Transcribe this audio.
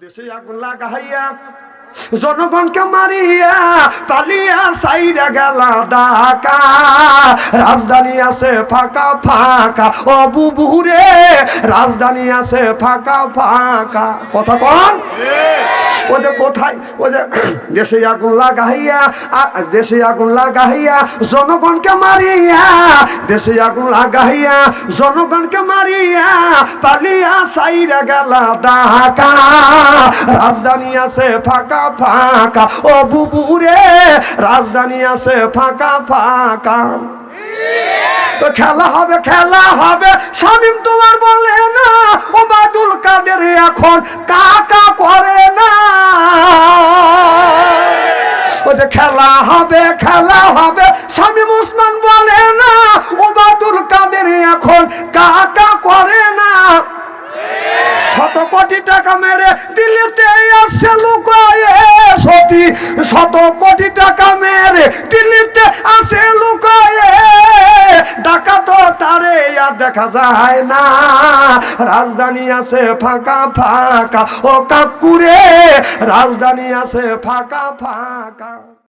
দেশে আগুন লাগাইয়া জনগণকে মারিয়া পালিয়া সাইরা গেলা ঢাকা। রাজধানী আছে ফাঁকা ফাঁকা, ও বুবুরে রাজধানী আছে ফাঁকা ফাঁকা। কথা কন ওদের কোথায়? ওদের দেশে আগুন লাগাইয়া, দেশে আগুন লাগাইয়া জনগণকে মারিয়া, দেশে আগুন লাগাইয়া জনগণকে মারিয়া পালিয়া সাইরা গেলা ঢাকা। রাজধানী আছে ফাঁকা ফাঁকা, ও বুবুরে রাজধানী আছে ফাঁকা ফাঁকা। খেলা হবে খেলা হবে শামীম তোমার বলে না, ওবায়দুল কাদের এখন কাকা করে না। ও যে খেলা হবে শামীম ওসমান বলে না, ওবায়দুল কাদের এখন কাকা করে না। শত কোটি টাকা মেরে দিল্লিতে আসছে লুকায়ে সতী, শত কোটি টাকা মেরে দিল্লিতে আসে লুকায়ে, টাকা তো তারে আর দেখা যায় না। রাজধানী আছে ফাঁকা ফাঁকা, ও কাকুরে রাজধানী আছে ফাঁকা ফাঁকা।